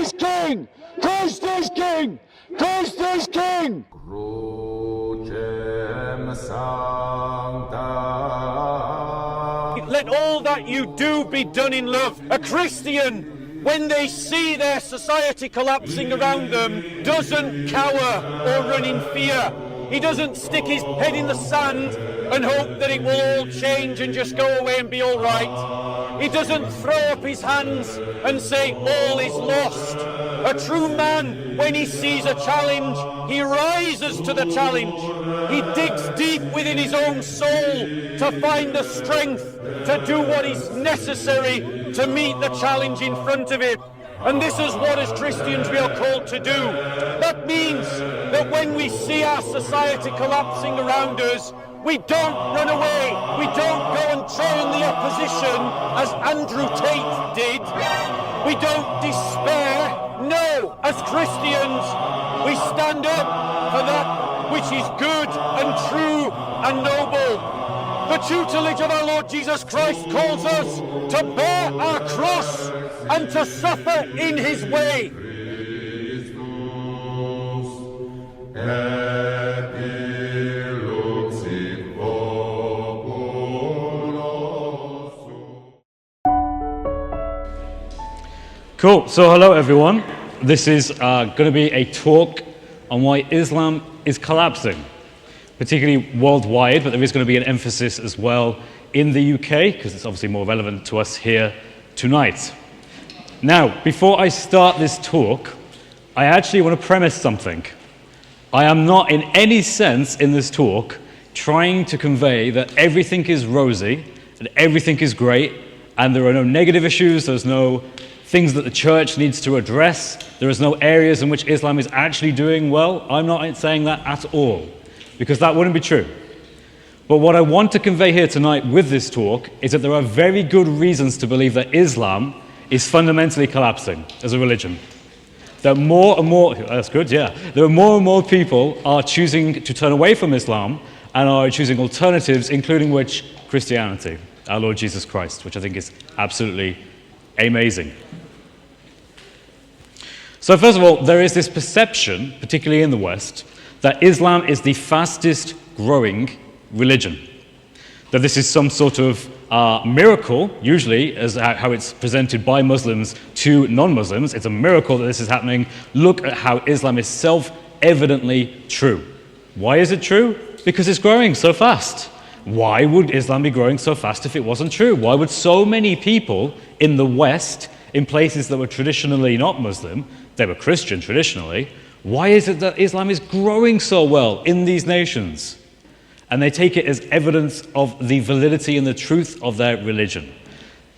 is king! Christ is king! Christ is king! Let all that you do be done in love. A Christian, when they see their society collapsing around them, doesn't cower or run in fear. He doesn't stick his head in the sand and hope that it will all change and just go away and be all right. He doesn't throw up his hands and say all is lost. A true man, when he sees a challenge, he rises to the challenge. He digs deep within his own soul to find the strength to do what is necessary to meet the challenge in front of him. And this is what as Christians we are called to do. That means that when we see our society collapsing around us, we don't run away. We don't go and join the opposition as Andrew Tate did. We don't despair. No, as Christians, we stand up for that which is good and true and noble. The tutelage of our Lord Jesus Christ calls us to bear our cross and to suffer in his way. Cool. So hello everyone. This is going to be a talk on why Islam is collapsing, particularly worldwide, but there is going to be an emphasis as well in the UK because it's obviously more relevant to us here tonight. Now, before I start this talk, I actually want to premise something. I am not in any sense in this talk trying to convey that everything is rosy and everything is great and there are no negative issues, there's no things that the church needs to address, there is no areas in which Islam is actually doing well. I'm not saying that at all, because that wouldn't be true. But what I want to convey here tonight with this talk is that there are very good reasons to believe that Islam is fundamentally collapsing as a religion. That more and more, that's good, yeah. There are more and more people are choosing to turn away from Islam and are choosing alternatives, including which Christianity, our Lord Jesus Christ, which I think is absolutely amazing. So first of all, there is this perception, particularly in the West, that Islam is the fastest growing religion. That this is some sort of miracle, usually, as how it's presented by Muslims to non-Muslims. It's a miracle that this is happening. Look at how Islam is self-evidently true. Why is it true? Because it's growing so fast. Why would Islam be growing so fast if it wasn't true? Why would so many people in the West, in places that were traditionally not Muslim, they were Christian traditionally, why is it that Islam is growing so well in these nations? And they take it as evidence of the validity and the truth of their religion.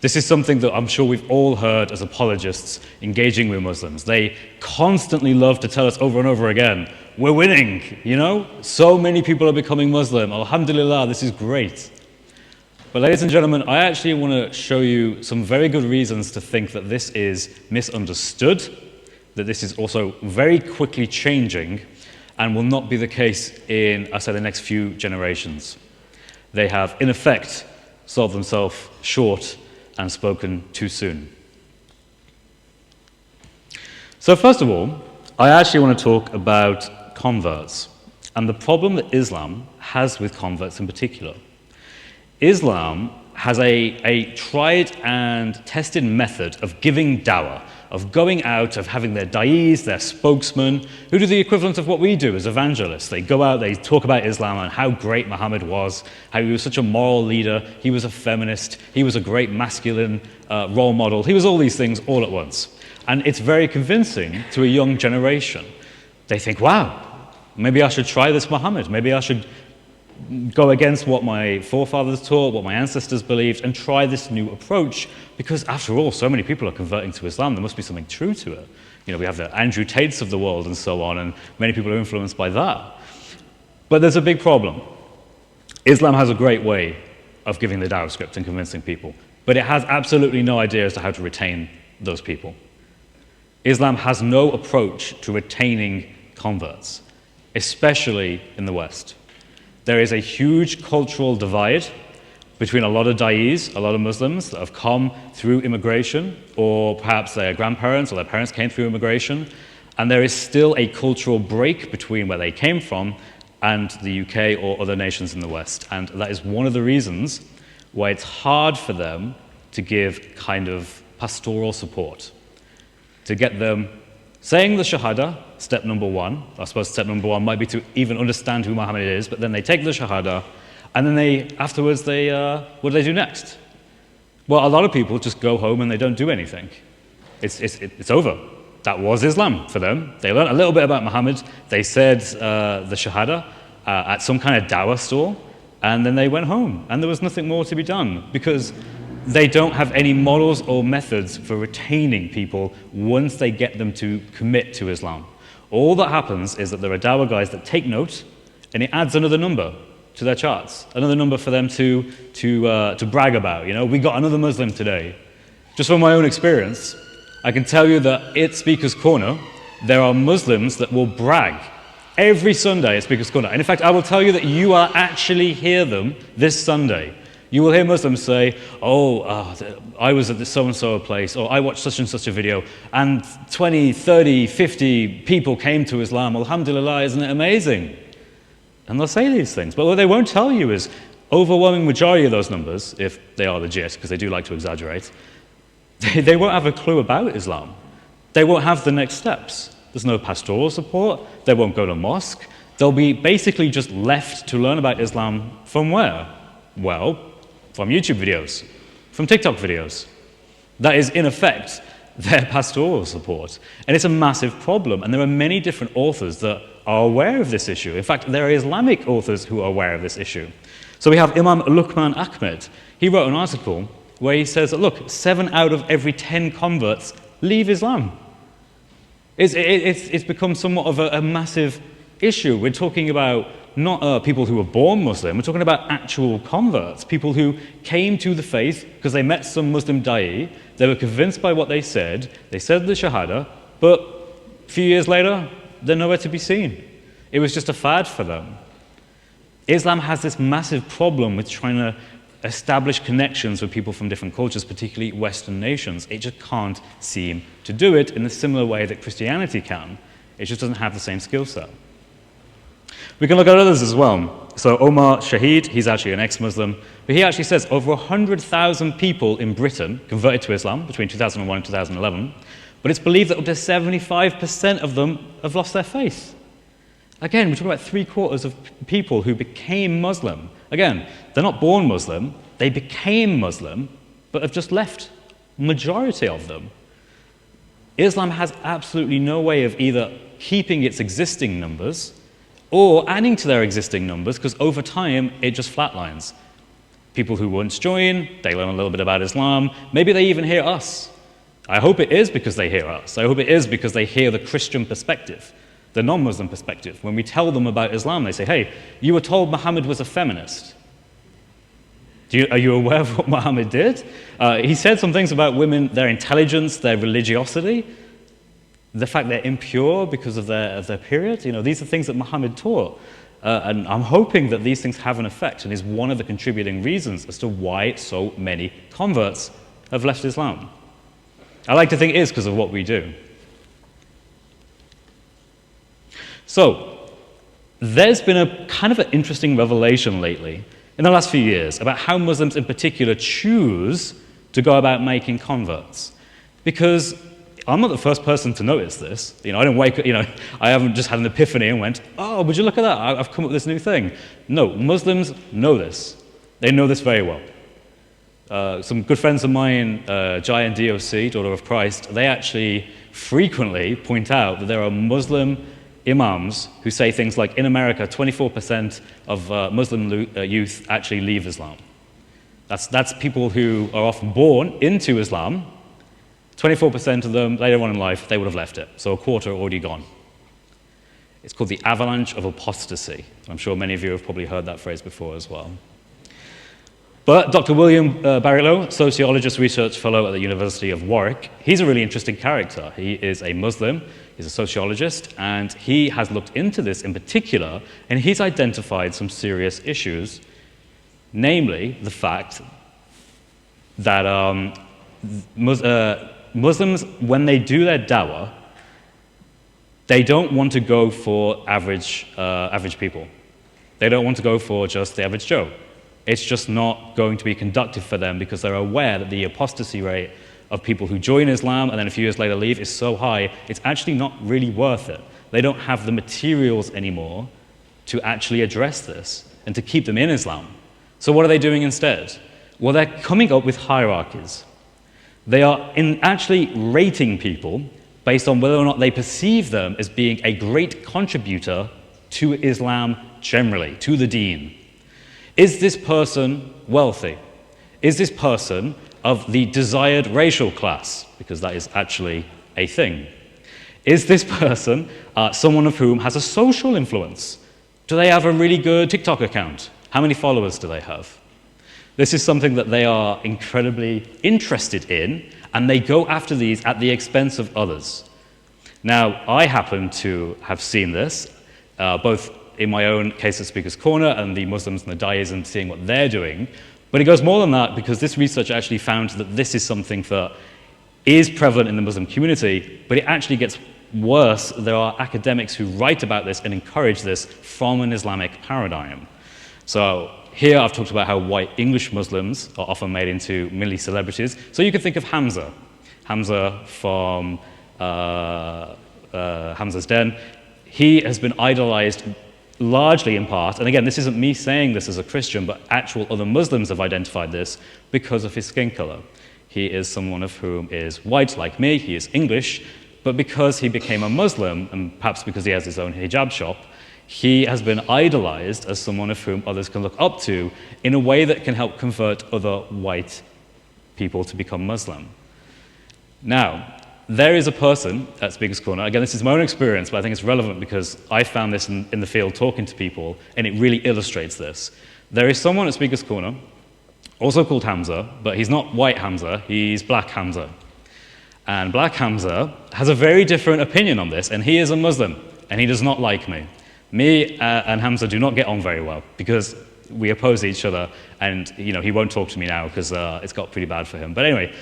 This is something that I'm sure we've all heard as apologists engaging with Muslims. They constantly love to tell us over and over again, we're winning, you know? So many people are becoming Muslim. Alhamdulillah, this is great. But ladies and gentlemen, I actually want to show you some very good reasons to think that this is misunderstood, that this is also very quickly changing, and will not be the case in, I say, the next few generations. They have, in effect, sold themselves short and spoken too soon. So first of all, I actually want to talk about converts and the problem that Islam has with converts in particular. Islam has a tried and tested method of giving dawah, of going out, of having their da'is, their spokesmen, who do the equivalent of what we do as evangelists. They go out, they talk about Islam and how great Muhammad was, how he was such a moral leader, he was a feminist, he was a great masculine role model, he was all these things all at once. And it's very convincing to a young generation. They think, wow, maybe I should try this Muhammad, maybe I should go against what my forefathers taught, what my ancestors believed, and try this new approach, because after all, so many people are converting to Islam, there must be something true to it. You know, we have the Andrew Tates of the world and so on, and many people are influenced by that. But there's a big problem. Islam has a great way of giving the dawah script and convincing people, but it has absolutely no idea as to how to retain those people. Islam has no approach to retaining converts, especially in the West. There is a huge cultural divide between a lot of da'is, a lot of Muslims that have come through immigration, or perhaps their grandparents or their parents came through immigration, and there is still a cultural break between where they came from and the UK or other nations in the West. And that is one of the reasons why it's hard for them to give kind of pastoral support, to get them saying the Shahada, step number one. I suppose step number one might be to even understand who Muhammad is, but then they take the Shahada, and then afterwards, what do they do next? Well, a lot of people just go home and they don't do anything. It's over. That was Islam for them. They learned a little bit about Muhammad. They said the Shahada at some kind of dawah stall, and then they went home, and there was nothing more to be done because they don't have any models or methods for retaining people once they get them to commit to Islam. All that happens is that there are dawah guys that take note, and it adds another number to their charts, another number for them to brag about. You know, we got another Muslim today. Just from my own experience, I can tell you that at Speaker's Corner, there are Muslims that will brag every Sunday at Speaker's Corner. And in fact, I will tell you that you will actually hear them this Sunday. You will hear Muslims say, I was at this so-and-so place, or I watched such and such a video, and 20, 30, 50 people came to Islam. Alhamdulillah, isn't it amazing? And they'll say these things. But what they won't tell you is overwhelming majority of those numbers, if they are legit, because they do like to exaggerate, they won't have a clue about Islam. They won't have the next steps. There's no pastoral support. They won't go to mosque. They'll be basically just left to learn about Islam from where? Well, from YouTube videos, from TikTok videos. That is, in effect, their pastoral support. And it's a massive problem. And there are many different authors that are aware of this issue. In fact, there are Islamic authors who are aware of this issue. So we have Imam Luqman Ahmed. He wrote an article where he says that, look, 7 out of every 10 converts leave Islam. It's become somewhat of a massive issue. We're talking about not people who were born Muslim, we're talking about actual converts, people who came to the faith because they met some Muslim da'i, they were convinced by what they said the Shahada, but a few years later, they're nowhere to be seen. It was just a fad for them. Islam has this massive problem with trying to establish connections with people from different cultures, particularly Western nations. It just can't seem to do it in a similar way that Christianity can. It just doesn't have the same skill set. We can look at others as well. So Omar Shahid, he's actually an ex-Muslim, but he actually says over 100,000 people in Britain converted to Islam between 2001 and 2011, but it's believed that up to 75% of them have lost their faith. Again, we're talking about 3/4 of people who became Muslim. Again, they're not born Muslim, they became Muslim, but have just left. Majority of them. Islam has absolutely no way of either keeping its existing numbers or adding to their existing numbers, because over time, it just flatlines. People who once join, they learn a little bit about Islam, maybe they even hear us. I hope it is because they hear us. I hope it is because they hear the Christian perspective, the non-Muslim perspective. When we tell them about Islam, they say, hey, you were told Muhammad was a feminist. Are you aware of what Muhammad did? He said some things about women, their intelligence, their religiosity, the fact they're impure because of their period. You know, these are things that Muhammad taught. And I'm hoping that these things have an effect and is one of the contributing reasons as to why so many converts have left Islam. I like to think it is because of what we do. So, there's been a kind of an interesting revelation lately in the last few years about how Muslims in particular choose to go about making converts. Because I'm not the first person to notice this. You know, I didn't wake up, I haven't just had an epiphany and went, oh, would you look at that? I've come up with this new thing. No, Muslims know this. They know this very well. Some good friends of mine, Jai and DOC, Daughter of Christ, they actually frequently point out that there are Muslim imams who say things like, in America, 24% of Muslim youth actually leave Islam. That's people who are often born into Islam. 24% of them, later on in life, they would have left it. So a quarter already gone. It's called the avalanche of apostasy. I'm sure many of you have probably heard that phrase before as well. But Dr. William Barrilow, sociologist, research fellow at the University of Warwick, he's a really interesting character. He is a Muslim, he's a sociologist, and he has looked into this in particular, and he's identified some serious issues namely the fact that Muslims, when they do their dawah, they don't want to go for average people. They don't want to go for just the average Joe. It's just not going to be conductive for them because they're aware that the apostasy rate of people who join Islam and then a few years later leave is so high, it's actually not really worth it. They don't have the materials anymore to actually address this and to keep them in Islam. So what are they doing instead? Well, they're coming up with hierarchies. They are actually rating people based on whether or not they perceive them as being a great contributor to Islam generally, to the deen. Is this person wealthy? Is this person of the desired racial class? Because that is actually a thing. Is this person someone of whom has a social influence? Do they have a really good TikTok account? How many followers do they have? This is something that they are incredibly interested in, and they go after these at the expense of others. Now, I happen to have seen this, both in my own case at Speaker's Corner and the Muslims and the Da'is and seeing what they're doing. But it goes more than that because this research actually found that this is something that is prevalent in the Muslim community, but it actually gets worse. There are academics who write about this and encourage this from an Islamic paradigm. So here I've talked about how white English Muslims are often made into mini celebrities. So you could think of Hamza. Hamza from Hamza's Den. He has been idolized largely in part, and again, this isn't me saying this as a Christian, but actual other Muslims have identified this because of his skin color. He is someone of whom is white like me, he is English, but because he became a Muslim, and perhaps because he has his own hijab shop, he has been idolized as someone of whom others can look up to in a way that can help convert other white people to become Muslim. Now, there is a person at Speaker's Corner, again, this is my own experience, but I think it's relevant because I found this in the field talking to people, and it really illustrates this. There is someone at Speaker's Corner, also called Hamza, but he's not white Hamza, he's black Hamza. And black Hamza has a very different opinion on this, and he is a Muslim, and he does not like me. Me and Hamza do not get on very well because we oppose each other, and he won't talk to me now because it's got pretty bad for him. But anyway,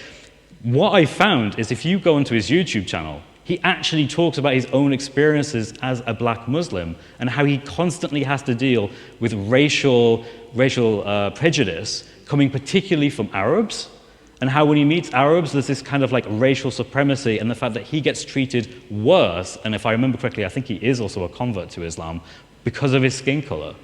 what I found is if you go onto his YouTube channel, he actually talks about his own experiences as a black Muslim and how he constantly has to deal with racial prejudice coming particularly from Arabs, and how when he meets Arabs, there's this kind of like racial supremacy and the fact that he gets treated worse, and if I remember correctly, I think he is also a convert to Islam, because of his skin color,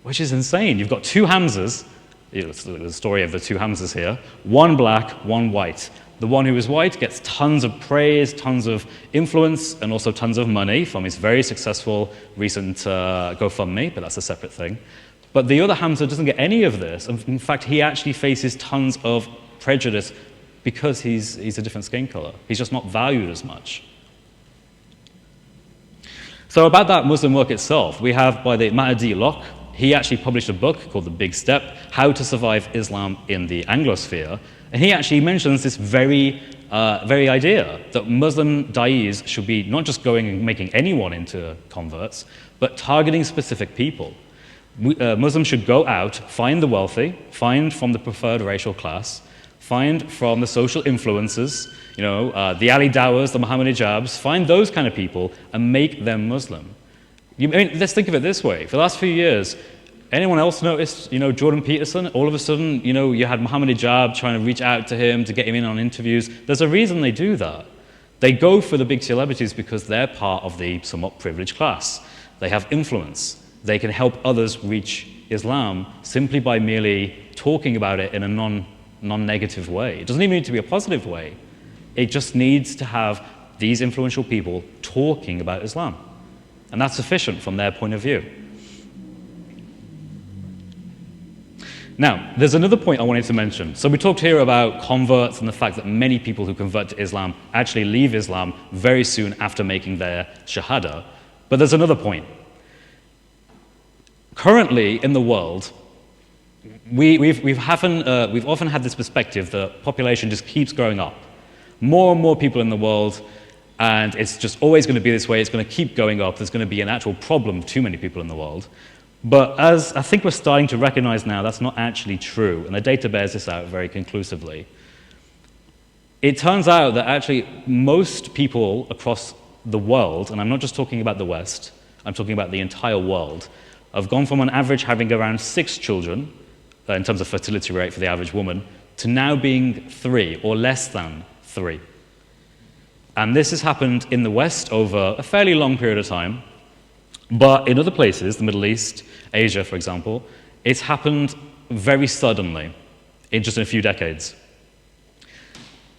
which is insane. You've got two Hamzas. It's the story of the two Hamzas here. One black, one white. The one who is white gets tons of praise, tons of influence, and also tons of money from his very successful recent GoFundMe, but that's a separate thing. But the other Hamza doesn't get any of this. In fact, he actually faces tons of prejudice because he's a different skin color. He's just not valued as much. So about that Muslim work itself, we have by the Mahdi Locke. He actually published a book called The Big Step, How to Survive Islam in the Anglosphere. And he actually mentions this very idea that Muslim da'is should be not just going and making anyone into converts, but targeting specific people. Muslims should go out, find the wealthy, find from the preferred racial class, find from the social influencers, the Ali Dawas, the Muhammad hijabs, find those kind of people and make them Muslim. Let's think of it this way. For the last few years, anyone else noticed, Jordan Peterson? All of a sudden, you had Muhammad hijab trying to reach out to him to get him in on interviews. There's a reason they do that. They go for the big celebrities because they're part of the somewhat privileged class. They have influence. They can help others reach Islam simply by merely talking about it in a non-negative way. It doesn't even need to be a positive way. It just needs to have these influential people talking about Islam. And that's sufficient from their point of view. Now, there's another point I wanted to mention. So we talked here about converts and the fact that many people who convert to Islam actually leave Islam very soon after making their shahada. But there's another point. Currently in the world, we've often had this perspective that population just keeps growing up. More and more people in the world, and it's just always going to be this way. It's going to keep going up. There's going to be an actual problem, too many people in the world. But as I think we're starting to recognize now, that's not actually true, and the data bears this out very conclusively. It turns out that actually most people across the world, and I'm not just talking about the West, I'm talking about the entire world, have gone from on average having around 6 children, in terms of fertility rate for the average woman, to now being 3 or less than 3. And this has happened in the West over a fairly long period of time, but in other places, the Middle East, Asia, for example, it's happened very suddenly, in just a few decades.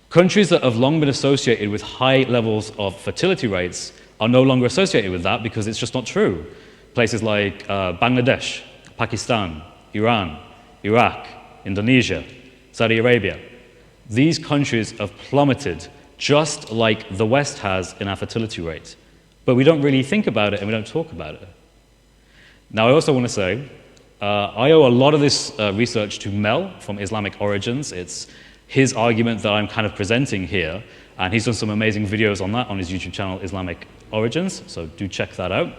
Countries that have long been associated with high levels of fertility rates are no longer associated with that because it's just not true. Places like Bangladesh, Pakistan, Iran, Iraq, Indonesia, Saudi Arabia. These countries have plummeted just like the West has in our fertility rate. But we don't really think about it and we don't talk about it. Now, I also want to say, I owe a lot of this research to Mel from Islamic Origins. It's his argument that I'm kind of presenting here, and he's done some amazing videos on that on his YouTube channel, Islamic Origins, so do check that out.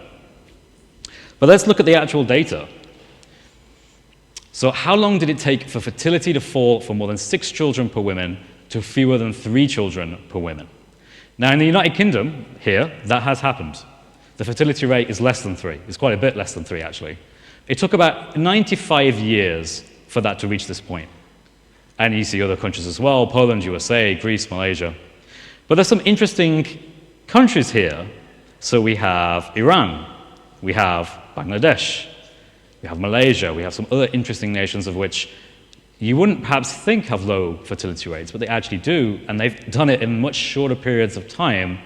But let's look at the actual data. So how long did it take for fertility to fall from more than 6 children per woman to fewer than 3 children per woman? Now, in the United Kingdom, here, that has happened. The fertility rate is less than 3. It's quite a bit less than 3, actually. It took about 95 years for that to reach this point. And you see other countries as well, Poland, USA, Greece, Malaysia. But there's some interesting countries here. So we have Iran, we have Bangladesh, we have Malaysia, we have some other interesting nations of which you wouldn't perhaps think have low fertility rates, but they actually do, and they've done it in much shorter periods of time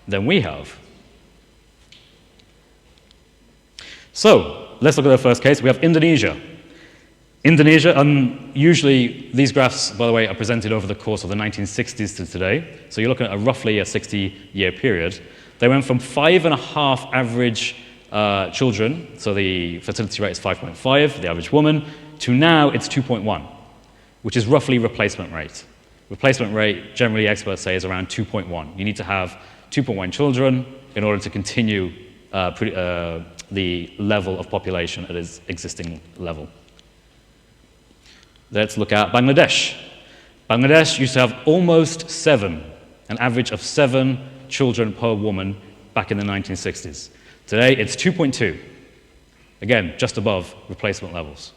than we have. So, let's look at the first case. We have Indonesia. Indonesia, and usually these graphs, by the way, are presented over the course of the 1960s to today. So you're looking at roughly a 60-year period. They went from 5.5 average children, so the fertility rate is 5.5 for the average woman, to now it's 2.1, which is roughly replacement rate. Replacement rate, generally experts say, is around 2.1. You need to have 2.1 children in order to continue the level of population at its existing level. Let's look at Bangladesh. Bangladesh used to have almost 7, an average of 7 children per woman back in the 1960s. Today, it's 2.2. Again, just above replacement levels.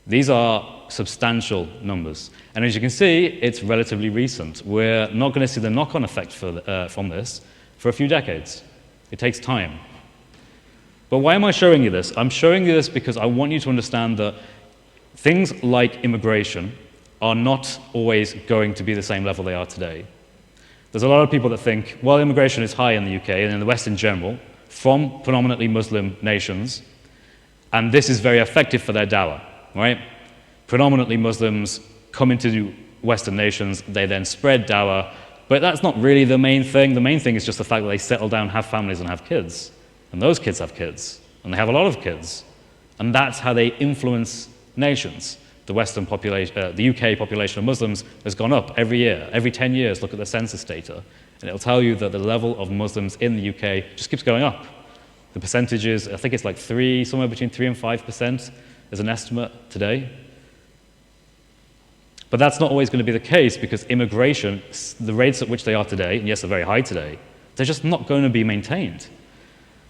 These are substantial numbers. And as you can see, it's relatively recent. We're not going to see the knock-on effect from this for a few decades. It takes time. But why am I showing you this? I'm showing you this because I want you to understand that things like immigration are not always going to be the same level they are today. There's a lot of people that think, well, immigration is high in the UK and in the West in general, from predominantly Muslim nations, and this is very effective for their dawah, right? Predominantly Muslims come into Western nations, they then spread dawah, but that's not really the main thing. The main thing is just the fact that they settle down, have families, and have kids. And those kids have kids, and they have a lot of kids. And that's how they influence nations. The Western population, the UK population of Muslims has gone up every year. Every 10 years, look at the census data. And it'll tell you that the level of Muslims in the UK just keeps going up. The percentages, I think it's like somewhere between 3 and 5% is an estimate today. But that's not always going to be the case because immigration, the rates at which they are today, and yes, they're very high today, they're just not going to be maintained.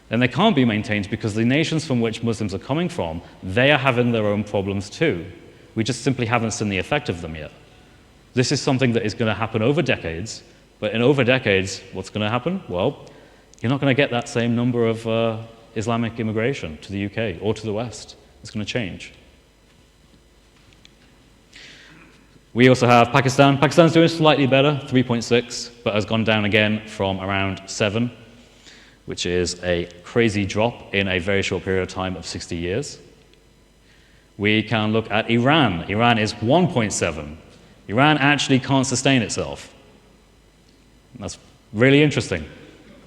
And they can't be maintained because the nations from which Muslims are coming from, they are having their own problems too. We just simply haven't seen the effect of them yet. This is something that is going to happen over decades, but in over decades, what's going to happen? Well, you're not going to get that same number of Islamic immigration to the UK or to the West. It's going to change. We also have Pakistan. Pakistan's doing slightly better, 3.6, but has gone down again from around 7, which is a crazy drop in a very short period of time of 60 years. We can look at Iran. Iran is 1.7. Iran actually can't sustain itself. That's really interesting.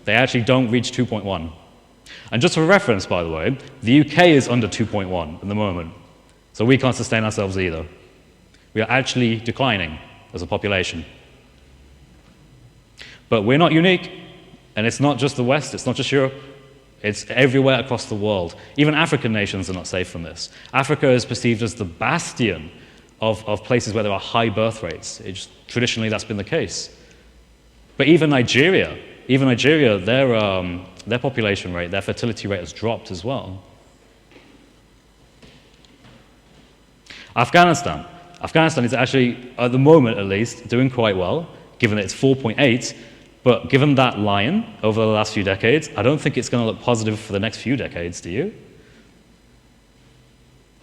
They actually don't reach 2.1. And just for reference, by the way, the UK is under 2.1 at the moment. So we can't sustain ourselves either. We are actually declining as a population. But we're not unique, and it's not just the West, it's not just Europe. It's everywhere across the world. Even African nations are not safe from this. Africa is perceived as the bastion of places where there are high birth rates. Traditionally, that's been the case. But even Nigeria, their population rate, their fertility rate has dropped as well. Afghanistan is actually, at the moment at least, doing quite well, given that it's 4.8. But given that line over the last few decades, I don't think it's going to look positive for the next few decades, do you?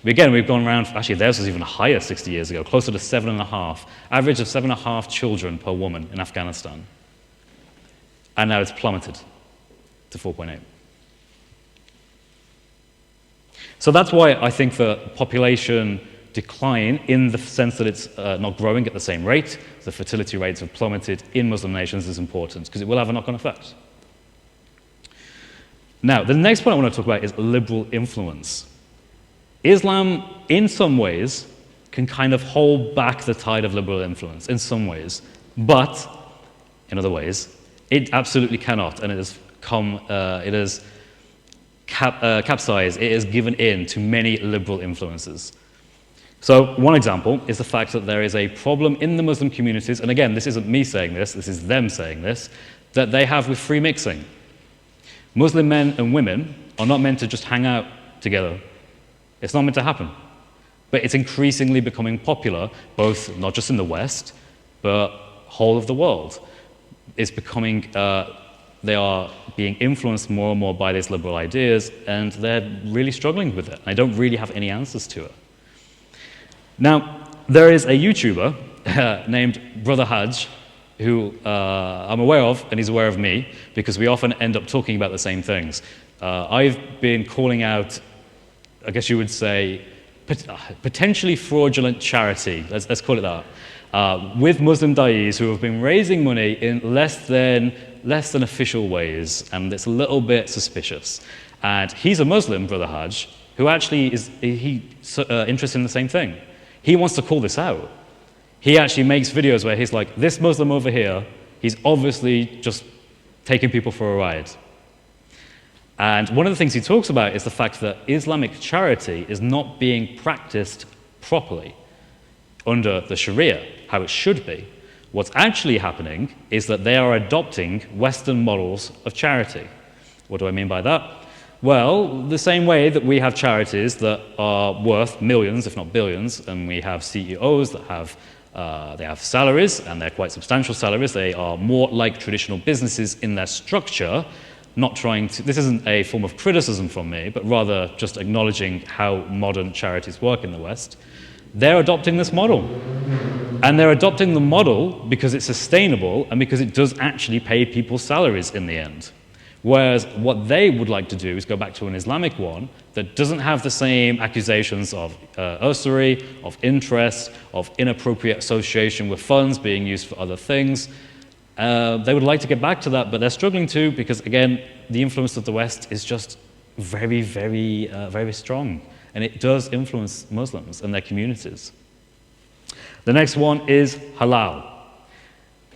Again, we've gone around, actually theirs was even higher 60 years ago, closer to 7.5. Average of 7.5 children per woman in Afghanistan. And now it's plummeted to 4.8. So that's why I think the population decline, in the sense that it's not growing at the same rate, the fertility rates have plummeted in Muslim nations, is important, because it will have a knock-on effect. Now, the next point I want to talk about is liberal influence. Islam, in some ways, can kind of hold back the tide of liberal influence, in some ways, but in other ways, it absolutely cannot, and it has capsized, it has given in to many liberal influences. So one example is the fact that there is a problem in the Muslim communities, and again, this isn't me saying this is them saying this, that they have with free mixing. Muslim men and women are not meant to just hang out together. It's not meant to happen. But it's increasingly becoming popular, both not just in the West, but whole of the world. It's becoming, they are being influenced more and more by these liberal ideas, and they're really struggling with it. I don't really have any answers to it. Now, there is a YouTuber named Brother Hajj, who I'm aware of, and he's aware of me, because we often end up talking about the same things. I've been calling out, I guess you would say, potentially fraudulent charity, let's call it that, with Muslim da'is who have been raising money in less than official ways, and it's a little bit suspicious. And he's a Muslim, Brother Hajj, who actually is interested in the same thing. He wants to call this out. He actually makes videos where he's like, this Muslim over here, he's obviously just taking people for a ride. And one of the things he talks about is the fact that Islamic charity is not being practiced properly under the Sharia, how it should be. What's actually happening is that they are adopting Western models of charity. What do I mean by that? Well, the same way that we have charities that are worth millions, if not billions, and we have CEOs that have salaries, and they're quite substantial salaries. They are more like traditional businesses in their structure, not trying to, this isn't a form of criticism from me, but rather just acknowledging how modern charities work in the West. They're adopting this model. And they're adopting the model because it's sustainable and because it does actually pay people's salaries in the end. Whereas what they would like to do is go back to an Islamic one that doesn't have the same accusations of usury, of interest, of inappropriate association with funds being used for other things. They would like to get back to that, but they're struggling to because, again, the influence of the West is just very, very, very strong. And it does influence Muslims and their communities. The next one is halal.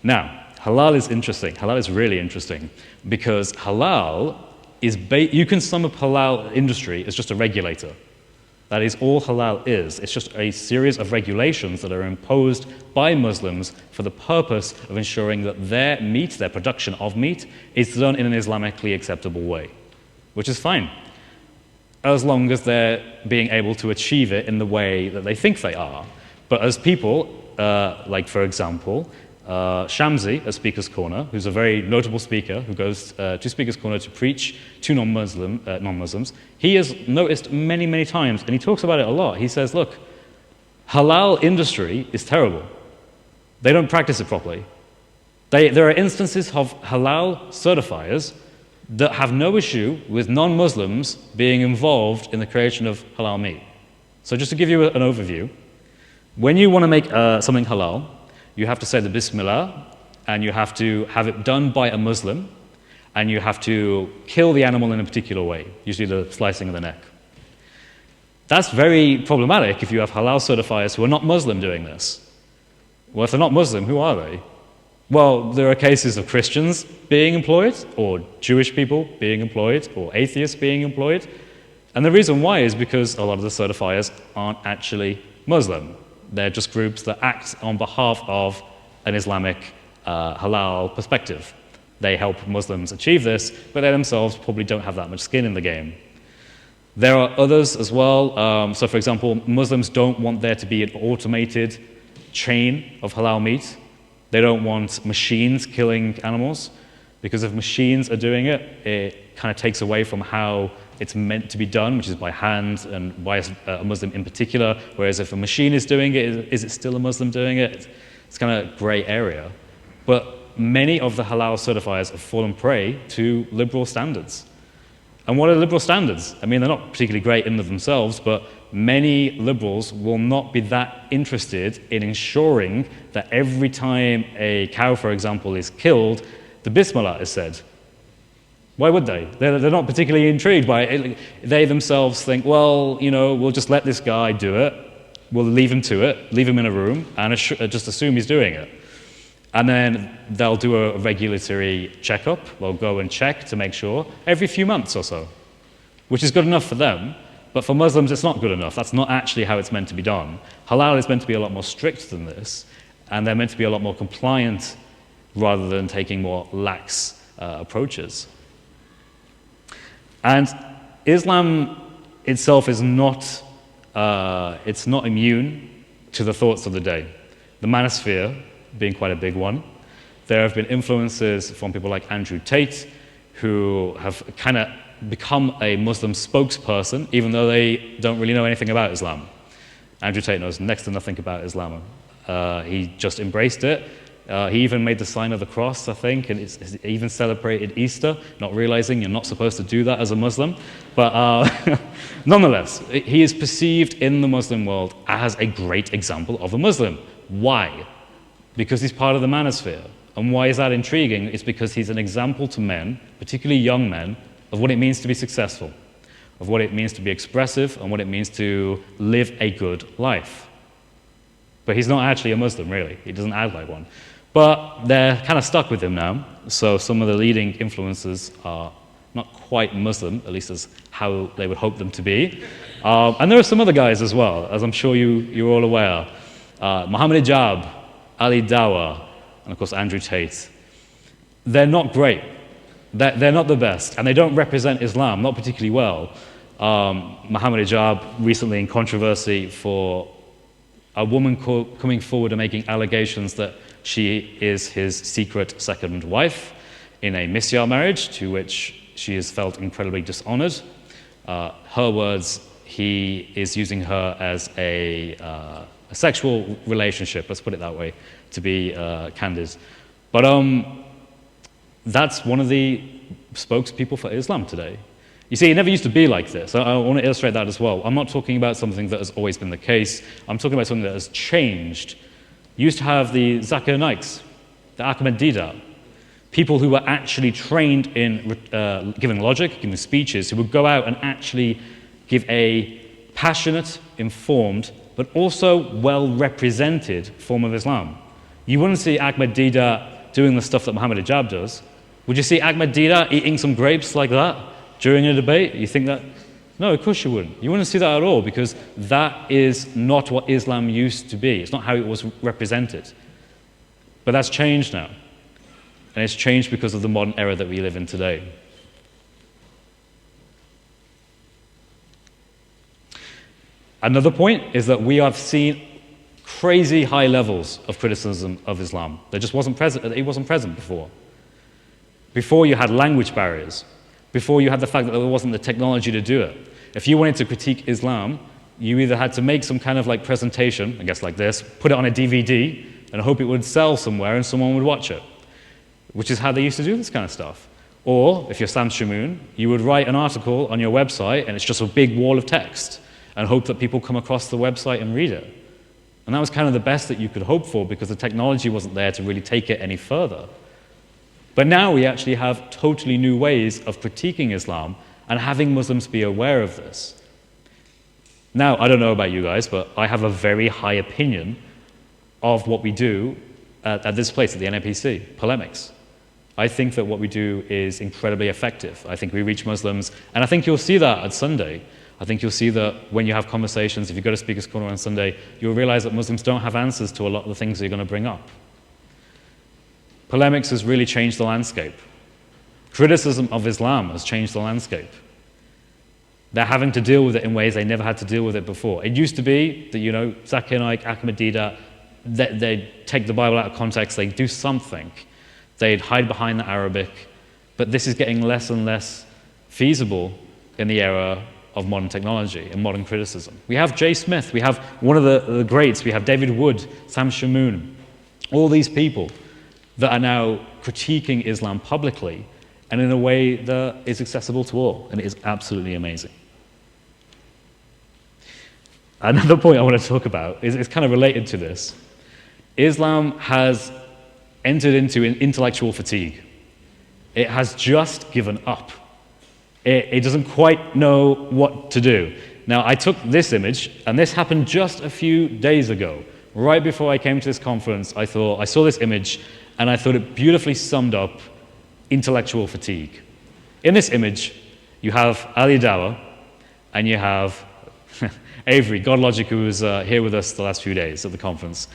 Now, halal is interesting. Halal is really interesting because halal is, you can sum up halal industry as just a regulator. That is all halal is. It's just a series of regulations that are imposed by Muslims for the purpose of ensuring that their meat, their production of meat, is done in an Islamically acceptable way, which is fine, as long as they're being able to achieve it in the way that they think they are. But as people, like for example, Shamsi at Speaker's Corner, who's a very notable speaker who goes to Speaker's Corner to preach to non-Muslims, he has noticed many, many times, and he talks about it a lot. He says, look, halal industry is terrible. They don't practice it properly. There are instances of halal certifiers that have no issue with non-Muslims being involved in the creation of halal meat. So just to give you an overview, when you want to make something halal, you have to say the Bismillah, and you have to have it done by a Muslim, and you have to kill the animal in a particular way, usually the slicing of the neck. That's very problematic if you have halal certifiers who are not Muslim doing this. Well, if they're not Muslim, who are they? Well, there are cases of Christians being employed, or Jewish people being employed, or atheists being employed. And the reason why is because a lot of the certifiers aren't actually Muslim. They're just groups that act on behalf of an Islamic halal perspective. They help Muslims achieve this, but they themselves probably don't have that much skin in the game. There are others as well. So, for example, Muslims don't want there to be an automated chain of halal meat. They don't want machines killing animals, because if machines are doing it, it kind of takes away from how it's meant to be done, which is by hand and by a Muslim in particular. Whereas if a machine is doing it, is it still a Muslim doing it? It's kind of a grey area. But many of the halal certifiers have fallen prey to liberal standards. And what are liberal standards? I mean, they're not particularly great in themselves, but many liberals will not be that interested in ensuring that every time a cow, for example, is killed, the Bismillah is said. Why would they? They're not particularly intrigued by it. They themselves think, well, you know, we'll just let this guy do it. We'll leave him to it, leave him in a room, and just assume he's doing it. And then they'll do a regulatory checkup. They'll go and check to make sure every few months or so, which is good enough for them. But for Muslims, it's not good enough. That's not actually how it's meant to be done. Halal is meant to be a lot more strict than this, and they're meant to be a lot more compliant rather than taking more lax approaches. And Islam itself is not immune to the thoughts of the day. The manosphere being quite a big one. There have been influences from people like Andrew Tate, who have kind of become a Muslim spokesperson, even though they don't really know anything about Islam. Andrew Tate knows next to nothing about Islam. He just embraced it. He even made the sign of the cross, I think, and he even celebrated Easter, not realizing you're not supposed to do that as a Muslim. But nonetheless, he is perceived in the Muslim world as a great example of a Muslim. Why? Because he's part of the manosphere. And why is that intriguing? It's because he's an example to men, particularly young men, of what it means to be successful, of what it means to be expressive, and what it means to live a good life. But he's not actually a Muslim, really. He doesn't act like one. But they're kind of stuck with him now. So some of the leading influencers are not quite Muslim, at least as how they would hope them to be. And there are some other guys as well, as I'm sure you're all aware. Muhammad Hijab, Ali Dawah, and of course Andrew Tate. They're not great. They're not the best, and they don't represent Islam, not particularly well. Muhammad Hijab recently in controversy for a woman coming forward and making allegations that she is his secret second wife in a misyar marriage, to which she has felt incredibly dishonored. Her words, he is using her as a sexual relationship, let's put it that way, to be candid. But that's one of the spokespeople for Islam today. You see, it never used to be like this. I want to illustrate that as well. I'm not talking about something that has always been the case. I'm talking about something that has changed. You used to have the Zakir Naiks, the Ahmed Didat, people who were actually trained in giving logic, giving speeches, who would go out and actually give a passionate, informed, but also well-represented form of Islam. You wouldn't see Ahmed Didat doing the stuff that Muhammad Hijab does. Would you see Ahmed Didat eating some grapes like that during a debate? You think that? No, of course you wouldn't. You wouldn't see that at all, because that is not what Islam used to be. It's not how it was represented. But that's changed now. And it's changed because of the modern era that we live in today. Another point is that we have seen crazy high levels of criticism of Islam. It wasn't present before. Before you had language barriers. Before you had the fact that there wasn't the technology to do it. If you wanted to critique Islam, you either had to make some kind of like presentation, I guess like this, put it on a DVD, and hope it would sell somewhere and someone would watch it. Which is how they used to do this kind of stuff. Or, if you're Sam Shamoon, you would write an article on your website and it's just a big wall of text and hope that people come across the website and read it. And that was kind of the best that you could hope for, because the technology wasn't there to really take it any further. But now we actually have totally new ways of critiquing Islam and having Muslims be aware of this. Now, I don't know about you guys, but I have a very high opinion of what we do at this place, at the NAPC, polemics. I think that what we do is incredibly effective. I think we reach Muslims, and I think you'll see that at Sunday. I think you'll see that when you have conversations, if you go to Speaker's Corner on Sunday, you'll realize that Muslims don't have answers to a lot of the things that you're going to bring up. Polemics has really changed the landscape. Criticism of Islam has changed the landscape. They're having to deal with it in ways they never had to deal with it before. It used to be that, Zakir Naik, Ahmed Deedat, they'd take the Bible out of context, they'd do something. They'd hide behind the Arabic. But this is getting less and less feasible in the era of modern technology and modern criticism. We have Jay Smith, we have one of the greats, we have David Wood, Sam Shamoon, all these people that are now critiquing Islam publicly and in a way that is accessible to all, and it is absolutely amazing. Another point I want to talk about is kind of related to this. Islam has entered into an intellectual fatigue. It has just given up. It doesn't quite know what to do. Now, I took this image, and this happened just a few days ago. Right before I came to this conference, I saw this image, and I thought it beautifully summed up intellectual fatigue. In this image, you have Ali Dawah, and you have Avery, God Logic, who was here with us the last few days at the conference.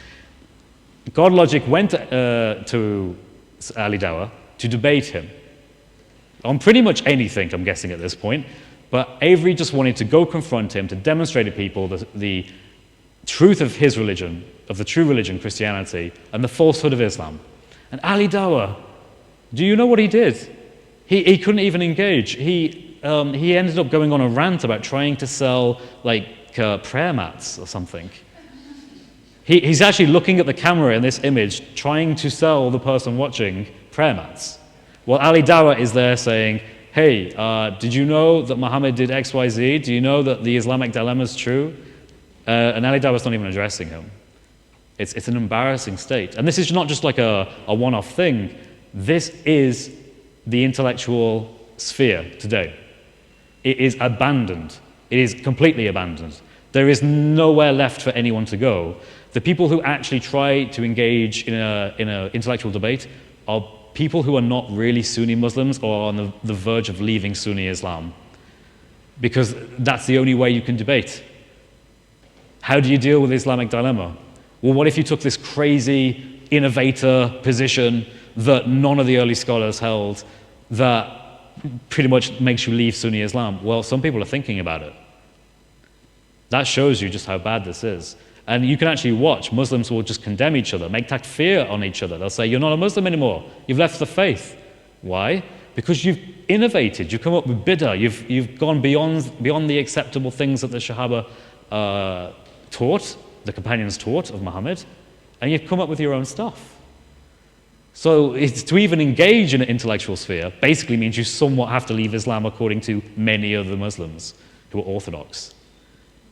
God Logic went to Ali Dawah to debate him on pretty much anything, I'm guessing at this point, but Avery just wanted to go confront him to demonstrate to people the truth of his religion, of the true religion, Christianity, and the falsehood of Islam. And Ali Dawah, do you know what he did? He couldn't even engage. He ended up going on a rant about trying to sell prayer mats or something. He's actually looking at the camera in this image, trying to sell the person watching prayer mats. Well, Ali Dawah is there saying, hey, did you know that Muhammad did X, Y, Z? Do you know that the Islamic dilemma is true? And Ali Dawah's not even addressing him. It's an embarrassing state. And this is not just like a one-off thing. This is the intellectual sphere today. It is abandoned. It is completely abandoned. There is nowhere left for anyone to go. The people who actually try to engage in an intellectual debate are people who are not really Sunni Muslims or on the verge of leaving Sunni Islam, because that's the only way you can debate. How do you deal with the Islamic dilemma? Well, what if you took this crazy innovator position that none of the early scholars held that pretty much makes you leave Sunni Islam? Well, some people are thinking about it. That shows you just how bad this is. And you can actually watch, Muslims will just condemn each other, make takfir on each other. They'll say, you're not a Muslim anymore. You've left the faith. Why? Because you've innovated. You've come up with bid'ah. You've gone beyond the acceptable things that the Sahaba taught, the companions taught of Muhammad, and you've come up with your own stuff. So to even engage in an intellectual sphere basically means you somewhat have to leave Islam according to many of the Muslims who are orthodox.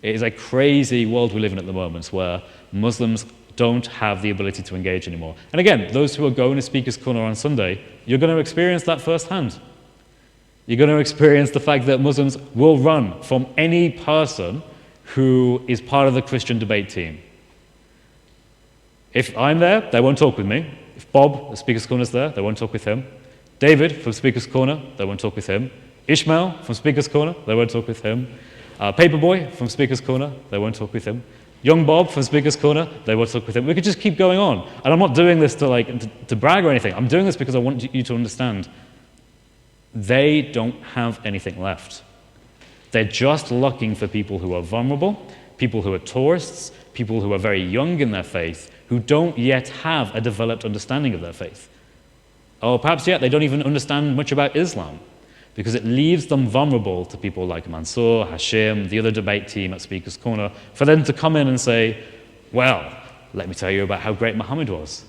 It is a crazy world we live in at the moment where Muslims don't have the ability to engage anymore. And again, those who are going to Speaker's Corner on Sunday, you're going to experience that firsthand. You're going to experience the fact that Muslims will run from any person who is part of the Christian debate team. If I'm there, they won't talk with me. If Bob, the Speaker's Corner, is there, they won't talk with him. David from Speaker's Corner, they won't talk with him. Ishmael from Speaker's Corner, they won't talk with him. Paperboy from Speaker's Corner, they won't talk with him. Young Bob from Speaker's Corner, they won't talk with him. We could just keep going on. And I'm not doing this to brag or anything. I'm doing this because I want you to understand they don't have anything left. They're just looking for people who are vulnerable, people who are tourists, people who are very young in their faith, who don't yet have a developed understanding of their faith. Or perhaps yet they don't even understand much about Islam, because it leaves them vulnerable to people like Mansour, Hashim, the other debate team at Speaker's Corner, for them to come in and say, well, let me tell you about how great Muhammad was.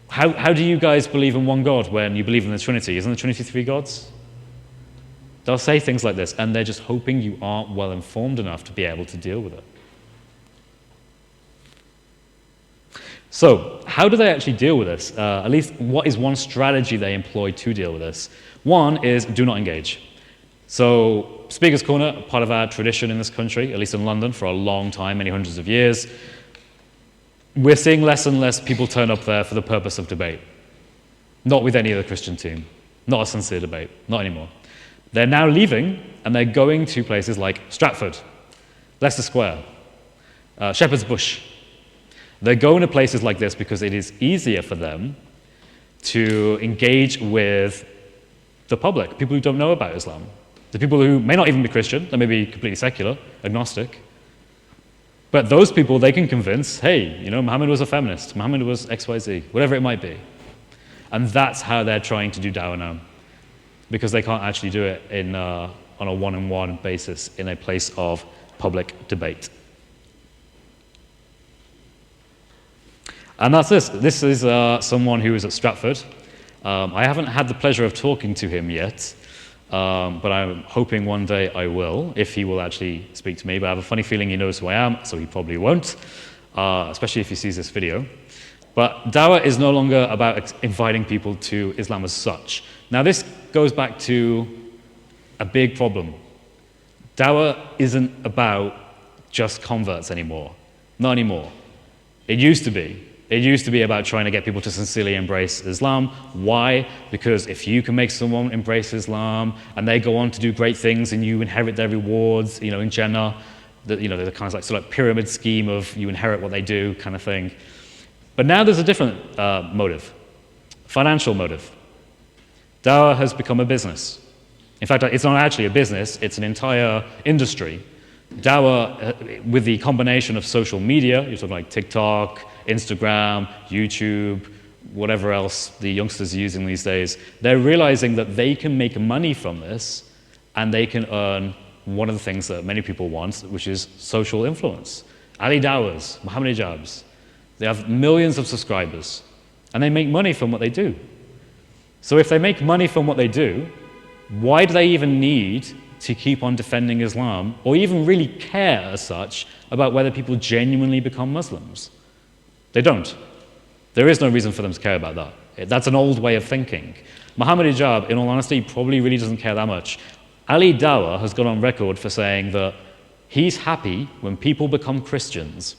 How do you guys believe in one God when you believe in the Trinity? Isn't the Trinity three gods? They'll say things like this, and they're just hoping you aren't well informed enough to be able to deal with it. So, how do they actually deal with this? At least, what is one strategy they employ to deal with this? One is do not engage. So, Speaker's Corner, part of our tradition in this country, at least in London, for a long time, many hundreds of years. we're seeing less and less people turn up there for the purpose of debate. Not with any of the Christian team. Not a sincere debate. Not anymore. They're now leaving, and they're going to places like Stratford, Leicester Square, Shepherd's Bush. They're going to places like this because it is easier for them to engage with the public, people who don't know about Islam. The people who may not even be Christian, they may be completely secular, agnostic. But those people they can convince, hey, you know, Muhammad was a feminist, Muhammad was XYZ, whatever it might be. And that's how they're trying to do dawah now, because they can't actually do it on a one-on-one basis in a place of public debate. And that's this. This is someone who is at Stratford. I haven't had the pleasure of talking to him yet, but I'm hoping one day I will, if he will actually speak to me. But I have a funny feeling he knows who I am, so he probably won't, especially if he sees this video. But dawah is no longer about inviting people to Islam as such. Now this goes back to a big problem. Dawah isn't about just converts anymore. Not anymore. It used to be. It used to be about trying to get people to sincerely embrace Islam. Why? Because if you can make someone embrace Islam and they go on to do great things and you inherit their rewards, you know, in Jannah, the kind of like sort of pyramid scheme of you inherit what they do kind of thing. But now there's a different motive, financial motive. Dawah has become a business. In fact, it's not actually a business, it's an entire industry. Dawah, with the combination of social media, you're talking like TikTok, Instagram, YouTube, whatever else the youngsters are using these days, they're realizing that they can make money from this and they can earn one of the things that many people want, which is social influence. Ali Dawahs, Muhammad Hijabs, they have millions of subscribers and they make money from what they do. So if they make money from what they do, why do they even need to keep on defending Islam or even really care as such about whether people genuinely become Muslims? They don't. There is no reason for them to care about that. That's an old way of thinking. Muhammad Hijab, in all honesty, probably really doesn't care that much. Ali Dawah has gone on record for saying that he's happy when people become Christians.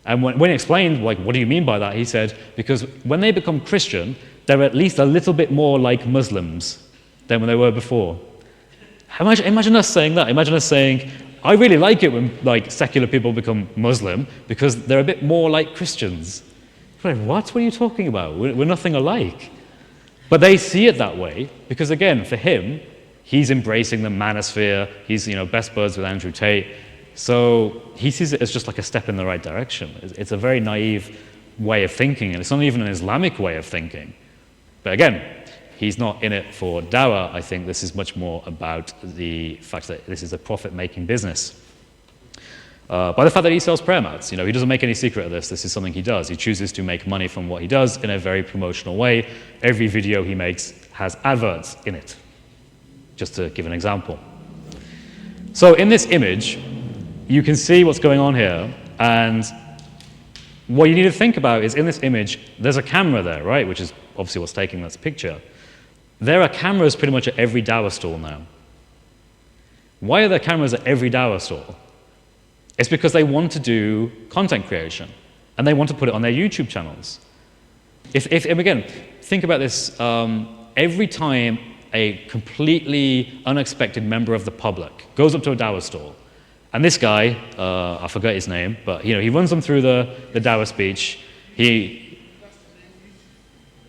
And when he explained, like, what do you mean by that? He said, because when they become Christian, they're at least a little bit more like Muslims than when they were before. Imagine us saying that. Imagine us saying, I really like it when like secular people become Muslim because they're a bit more like Christians. Like, what? What are you talking about? We're nothing alike. But they see it that way because, again, for him, he's embracing the manosphere. He's, best buds with Andrew Tate. So he sees it as just like a step in the right direction. It's a very naive way of thinking, and it's not even an Islamic way of thinking. But again, he's not in it for dawah. I think this is much more about the fact that this is a profit-making business. By the fact that he sells prayer mats, he doesn't make any secret of this. This is something he does. He chooses to make money from what he does in a very promotional way. Every video he makes has adverts in it, just to give an example. So in this image, you can see what's going on here, and what you need to think about is in this image, there's a camera there, right, which is obviously what's taking this picture. There are cameras pretty much at every dawah stall now. Why are there cameras at every dawah stall? It's because they want to do content creation, and they want to put it on their YouTube channels. And again, think about this. Every time a completely unexpected member of the public goes up to a dawah stall, and this guy, I forget his name, but he runs them through the dawah speech.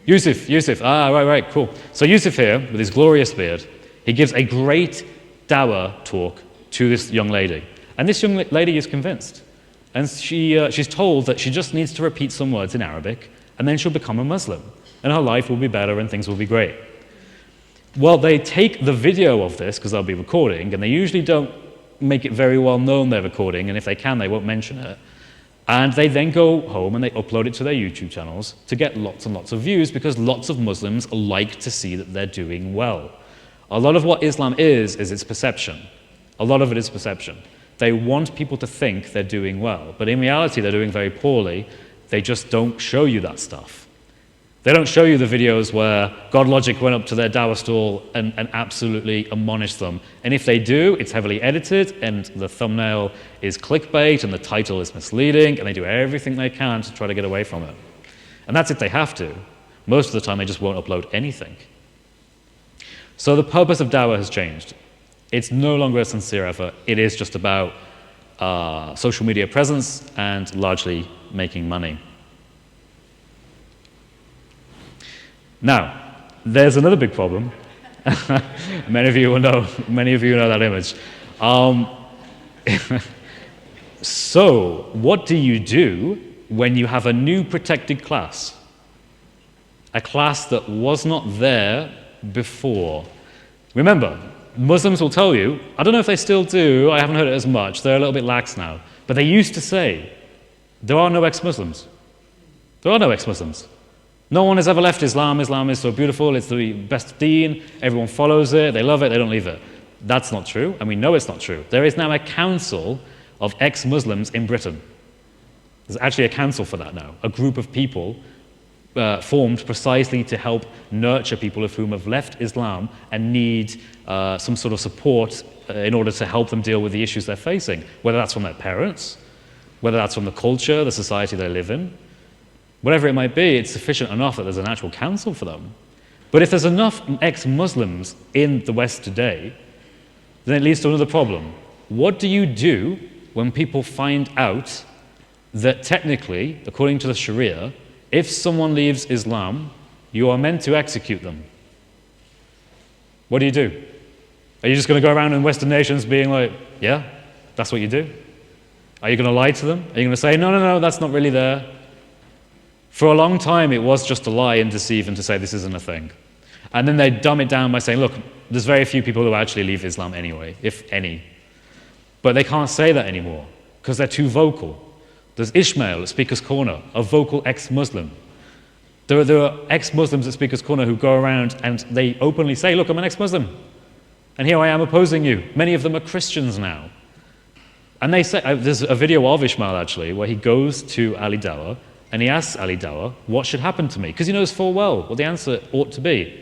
Yusuf, right, cool. So Yusuf here, with his glorious beard, he gives a great dawah talk to this young lady. And this young lady is convinced. And she's told that she just needs to repeat some words in Arabic, and then she'll become a Muslim. And her life will be better and things will be great. Well, they take the video of this, because they'll be recording, and they usually don't make it very well known they're recording, and if they can, they won't mention it. And they then go home and they upload it to their YouTube channels to get lots and lots of views because lots of Muslims like to see that they're doing well. A lot of what Islam is its perception. A lot of it is perception. They want people to think they're doing well, but in reality they're doing very poorly. They just don't show you that stuff. They don't show you the videos where God Logic went up to their Dawah stall and absolutely admonished them. And if they do, it's heavily edited, and the thumbnail is clickbait, and the title is misleading, and they do everything they can to try to get away from it. And that's if they have to. Most of the time, they just won't upload anything. So the purpose of Dawah has changed. It's no longer a sincere effort. It is just about social media presence and largely making money. Now, there's another big problem. Many of you know that image. So, what do you do when you have a new protected class? A class that was not there before. Remember, Muslims will tell you, I don't know if they still do, I haven't heard it as much, they're a little bit lax now, but they used to say, there are no ex-Muslims. There are no ex-Muslims. No one has ever left Islam. Islam is so beautiful, it's the best deen, everyone follows it, they love it, they don't leave it. That's not true, and we know it's not true. There is now a council of ex-Muslims in Britain. There's actually a council for that now, a group of people formed precisely to help nurture people of whom have left Islam and need some sort of support in order to help them deal with the issues they're facing, whether that's from their parents, whether that's from the culture, the society they live in. Whatever it might be, it's sufficient enough that there's an actual council for them. But if there's enough ex-Muslims in the West today, then it leads to another problem. What do you do when people find out that technically, according to the Sharia, if someone leaves Islam, you are meant to execute them? What do you do? Are you just going to go around in Western nations being like, yeah, that's what you do? Are you going to lie to them? Are you going to say, no, that's not really there? For a long time, it was just to lie and deceive and to say this isn't a thing. And then they dumb it down by saying, look, there's very few people who actually leave Islam anyway, if any. But they can't say that anymore because they're too vocal. There's Ishmael at Speaker's Corner, a vocal ex-Muslim. There are ex-Muslims at Speaker's Corner who go around and they openly say, look, I'm an ex-Muslim. And here I am opposing you. Many of them are Christians now. And they say, there's a video of Ishmael actually, where he goes to Ali Dawah and he asks Ali Dawah, what should happen to me? Because he knows full well what the answer ought to be.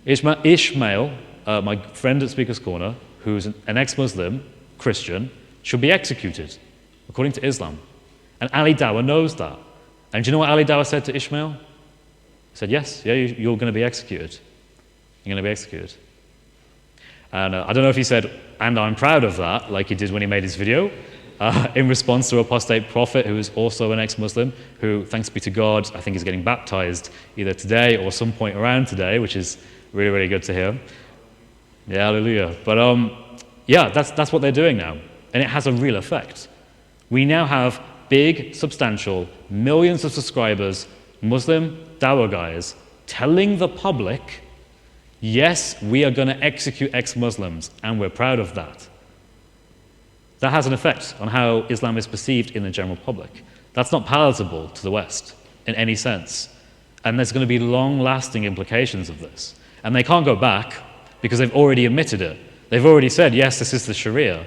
Ishmael, my friend at Speaker's Corner, who's an ex-Muslim, Christian, should be executed, according to Islam. And Ali Dawah knows that. And do you know what Ali Dawah said to Ishmael? He said, yes, yeah, you're going to be executed. You're going to be executed. And I don't know if he said, and I'm proud of that, like he did when he made his video, in response to apostate prophet who is also an ex-Muslim, who, thanks be to God, I think is getting baptized either today or some point around today, which is really, really good to hear. Yeah, hallelujah. But yeah, that's what they're doing now. And it has a real effect. We now have big, substantial, millions of subscribers, Muslim Dawah guys, telling the public, yes, we are going to execute ex-Muslims, and we're proud of that. That has an effect on how Islam is perceived in the general public. That's not palatable to the West in any sense. And there's going to be long-lasting implications of this. And they can't go back because they've already admitted it. They've already said, yes, this is the Sharia.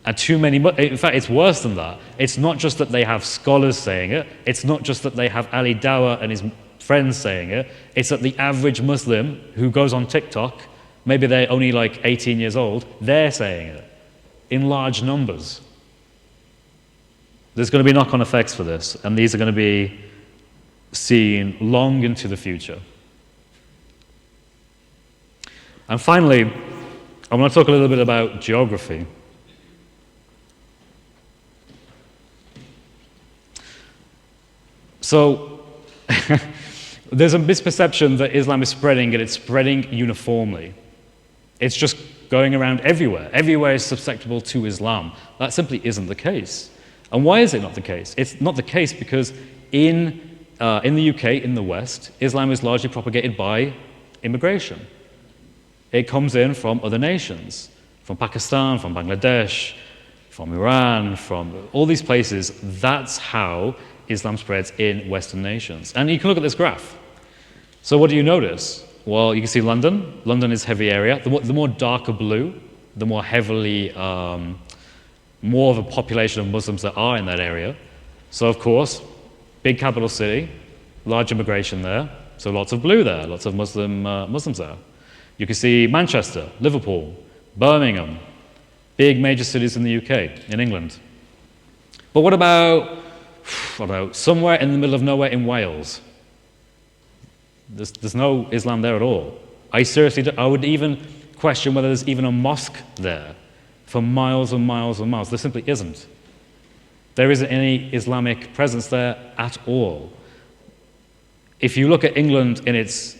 And in fact, it's worse than that. It's not just that they have scholars saying it. It's not just that they have Ali Dawah and his friends saying it. It's that the average Muslim who goes on TikTok, maybe they're only like 18 years old, they're saying it in large numbers. There's going to be knock-on effects for this, and these are going to be seen long into the future. And finally, I want to talk a little bit about geography. So, there's a misperception that Islam is spreading, and it's spreading uniformly. It's just going around everywhere. Everywhere is susceptible to Islam. That simply isn't the case. And why is it not the case? It's not the case because in the UK, in the West, Islam is largely propagated by immigration. It comes in from other nations, from Pakistan, from Bangladesh, from Iran, from all these places. That's how Islam spreads in Western nations. And you can look at this graph. So what do you notice? Well, you can see London. London is a heavy area. The more darker blue, the more heavily, more of a population of Muslims that are in that area. So of course, big capital city, large immigration there, so lots of blue there, lots of Muslims there. You can see Manchester, Liverpool, Birmingham, big major cities in the UK, in England. But what about somewhere in the middle of nowhere in Wales? There's no Islam there at all. I would even question whether there's even a mosque there for miles and miles and miles. There simply isn't. There isn't any Islamic presence there at all. If you look at England in its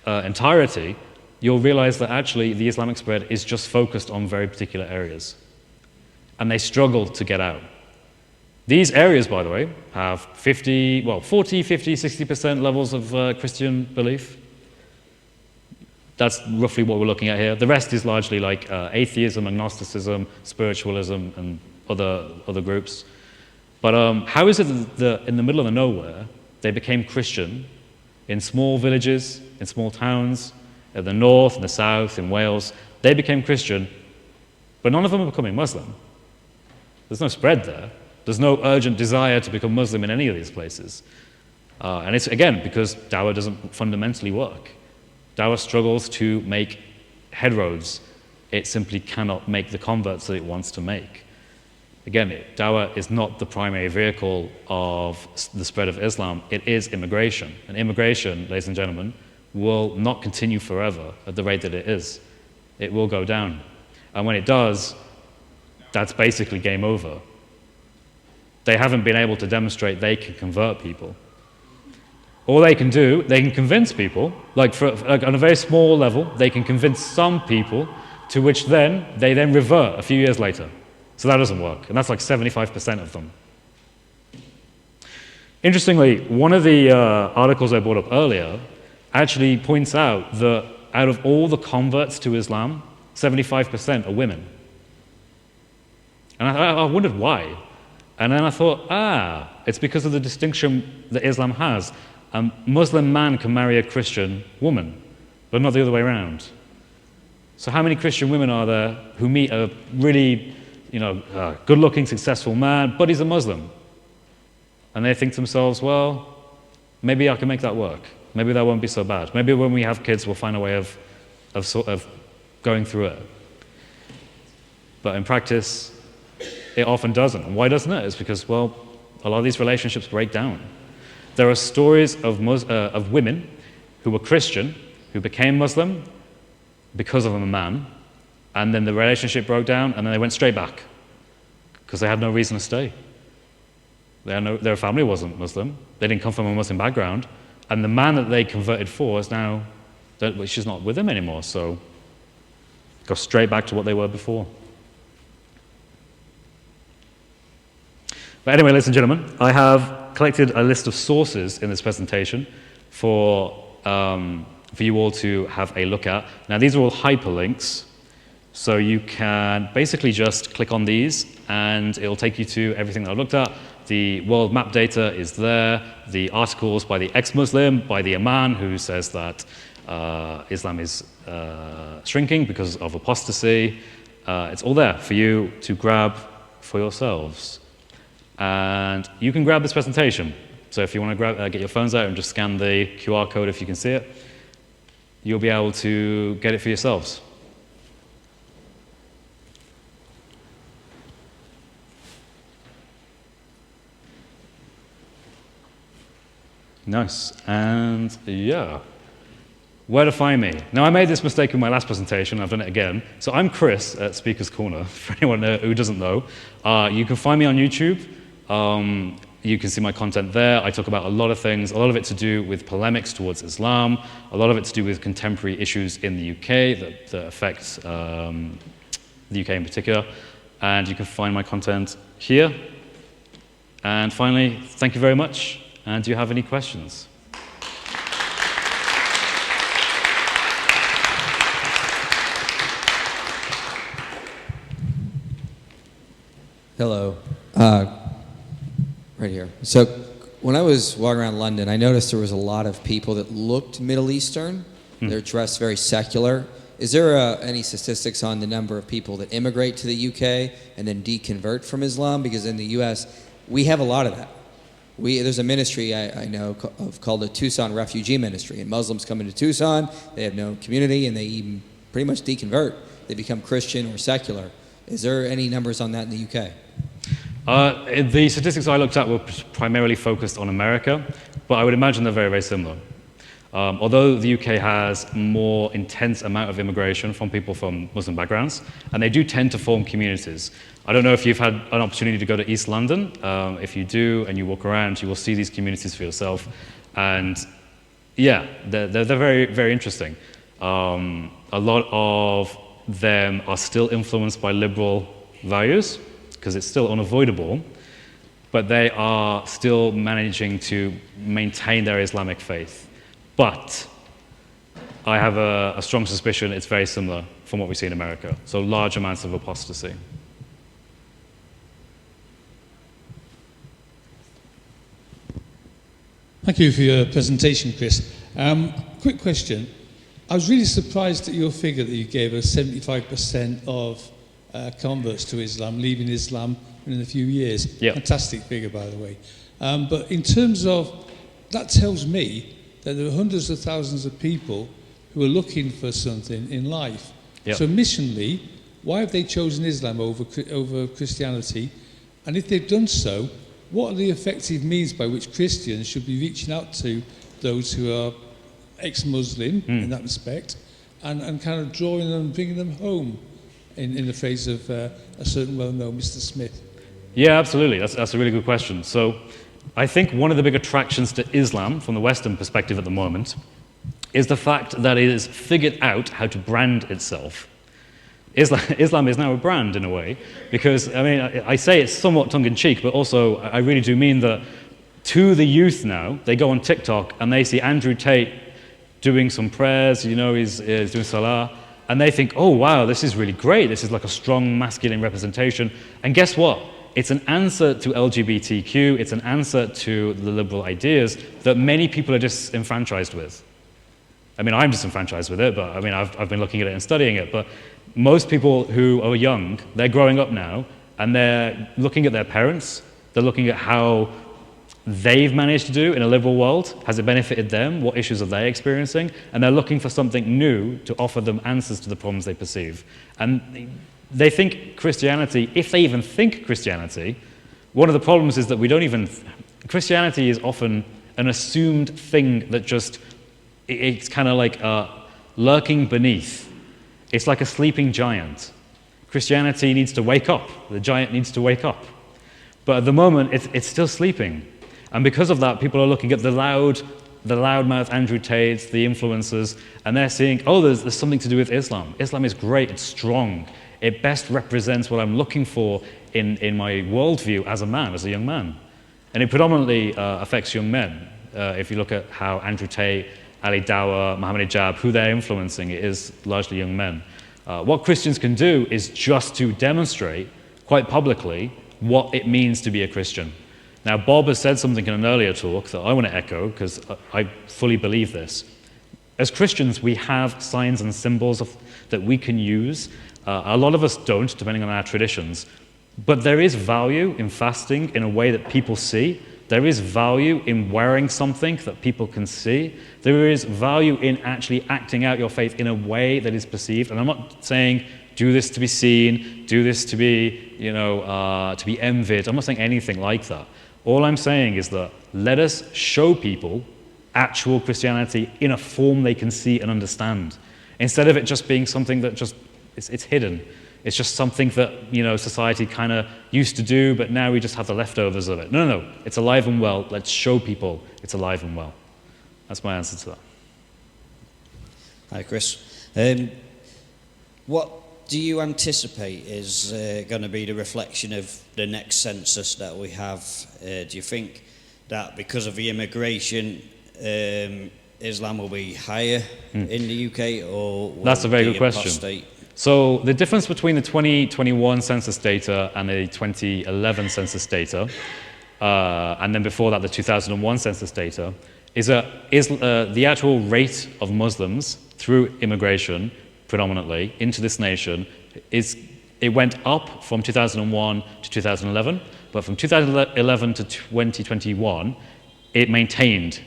entirety, you'll realize that actually the Islamic spread is just focused on very particular areas. And they struggle to get out. These areas, by the way, have 40, 50, 60% levels of Christian belief. That's roughly what we're looking at here. The rest is largely like atheism, agnosticism, spiritualism, and other groups. But how is it that in the middle of the nowhere, they became Christian in small villages, in small towns, in the north, in the south, in Wales? They became Christian, but none of them are becoming Muslim. There's no spread there. There's no urgent desire to become Muslim in any of these places. And it's, again, because Dawah doesn't fundamentally work. Dawah struggles to make headroads. It simply cannot make the converts that it wants to make. Again, Dawah is not the primary vehicle of the spread of Islam. It is immigration. And immigration, ladies and gentlemen, will not continue forever at the rate that it is. It will go down. And when it does, that's basically game over. They haven't been able to demonstrate they can convert people. All they can do, they can convince people, like on a very small level, they can convince some people, to which they then revert a few years later. So that doesn't work, and that's like 75% of them. Interestingly, one of the articles I brought up earlier actually points out that out of all the converts to Islam, 75% are women. And I wondered why. And then I thought, it's because of the distinction that Islam has. A Muslim man can marry a Christian woman, but not the other way around. So how many Christian women are there who meet a really, good-looking, successful man, but he's a Muslim? And they think to themselves, well, maybe I can make that work. Maybe that won't be so bad. Maybe when we have kids, we'll find a way of going through it. But in practice, it often doesn't. And why doesn't it? It's because, well, a lot of these relationships break down. There are stories of women who were Christian, who became Muslim because of a man, and then the relationship broke down, and then they went straight back because they had no reason to stay. Their family wasn't Muslim. They didn't come from a Muslim background, and the man that they converted for is now, she's not with them anymore, so go straight back to what they were before. But anyway, ladies and gentlemen, I have collected a list of sources in this presentation for you all to have a look at. Now, these are all hyperlinks, so you can basically just click on these, and it'll take you to everything that I've looked at. The world map data is there, the articles by the ex-Muslim, by the Imam, who says that Islam is shrinking because of apostasy. It's all there for you to grab for yourselves. And you can grab this presentation. So if you want to get your phones out and just scan the QR code if you can see it, you'll be able to get it for yourselves. Nice. And yeah, where to find me? Now, I made this mistake in my last presentation. I've done it again. So I'm Chris at Speaker's Corner, for anyone who doesn't know. You can find me on YouTube. You can see my content there. I talk about a lot of things, a lot of it to do with polemics towards Islam, a lot of it to do with contemporary issues in the UK that affect the UK in particular. And you can find my content here. And finally, thank you very much. And do you have any questions? Hello. Right here. So when I was walking around London, I noticed there was a lot of people that looked Middle Eastern. They're dressed very secular. Is there any statistics on the number of people that immigrate to the UK and then deconvert from Islam? Because in the US, we have a lot of that. There's a ministry I know called the Tucson Refugee Ministry, and Muslims come into Tucson, they have no community, and they even pretty much deconvert. They become Christian or secular. Is there any numbers on that in the UK? The statistics I looked at were primarily focused on America, but I would imagine they're very, very similar. Although the UK has a more intense amount of immigration from people from Muslim backgrounds, and they do tend to form communities. I don't know if you've had an opportunity to go to East London. If you do and you walk around, you will see these communities for yourself. And yeah, they're very, very interesting. A lot of them are still influenced by liberal values, because it's still unavoidable, but they are still managing to maintain their Islamic faith. But I have a strong suspicion it's very similar from what we see in America. So large amounts of apostasy. Thank you for your presentation, Chris. Quick question. I was really surprised at your figure that you gave us, 75% of converts to Islam, leaving Islam in a few years. Yep. Fantastic figure, by the way. But in terms of, that tells me that there are hundreds of thousands of people who are looking for something in life. Yep. So missionally, why have they chosen Islam over Christianity? And if they've done so, what are the effective means by which Christians should be reaching out to those who are ex-Muslim in that respect, and kind of drawing them, bringing them home, in the phrase of a certain well-known Mr. Smith? Yeah, absolutely. That's a really good question. So I think one of the big attractions to Islam from the Western perspective at the moment is the fact that it has figured out how to brand itself. Islam is now a brand in a way, because I mean, I say it's somewhat tongue-in-cheek, but also I really do mean that to the youth now, they go on TikTok and they see Andrew Tate doing some prayers, you know, he's doing salah, and they think, oh wow, this is really great, this is like a strong masculine representation. And guess what? It's an answer to LGBTQ, it's an answer to the liberal ideas that many people are disenfranchised with. I mean, I'm disenfranchised with it, but I mean, I've been looking at it and studying it, but most people who are young, they're growing up now, and they're looking at their parents, they're looking at how they've managed to do in a liberal world, has it benefited them, what issues are they experiencing, and they're looking for something new to offer them answers to the problems they perceive. And they think Christianity, if they even think Christianity, one of the problems is that we don't even, Christianity is often an assumed thing that just, it's kind of like lurking beneath. It's like a sleeping giant. Christianity needs to wake up. The giant needs to wake up. But at the moment, it's still sleeping. And because of that, people are looking at the loudmouth Andrew Tates, the influencers, and they're seeing, oh, there's something to do with Islam. Islam is great, it's strong. It best represents what I'm looking for in my worldview as a man, as a young man. And it predominantly affects young men. If you look at how Andrew Tate, Ali Dawah, Mohammed Hijab, who they're influencing, it is largely young men. What Christians can do is just to demonstrate quite publicly what it means to be a Christian. Now, Bob has said something in an earlier talk that I want to echo because I fully believe this. As Christians, we have signs and symbols that we can use. A lot of us don't, depending on our traditions. But there is value in fasting in a way that people see. There is value in wearing something that people can see. There is value in actually acting out your faith in a way that is perceived. And I'm not saying do this to be seen, do this to be, to be envied. I'm not saying anything like that. All I'm saying is that let us show people actual Christianity in a form they can see and understand, instead of it just being something that just it's hidden. It's just something that society kind of used to do, but now we just have the leftovers of it. No, it's alive and well. Let's show people it's alive and well. That's my answer to that. Hi, Chris. What do you anticipate is going to be the reflection of the next census that we have? Do you think that because of the immigration, Islam will be higher in the UK, or will That's a very good question. Apostate? So the difference between the 2021 census data and the 2011 census data, and then before that the 2001 census data, is the actual rate of Muslims through immigration, predominantly, into this nation is it went up from 2001 to 2011, but from 2011 to 2021, it maintained.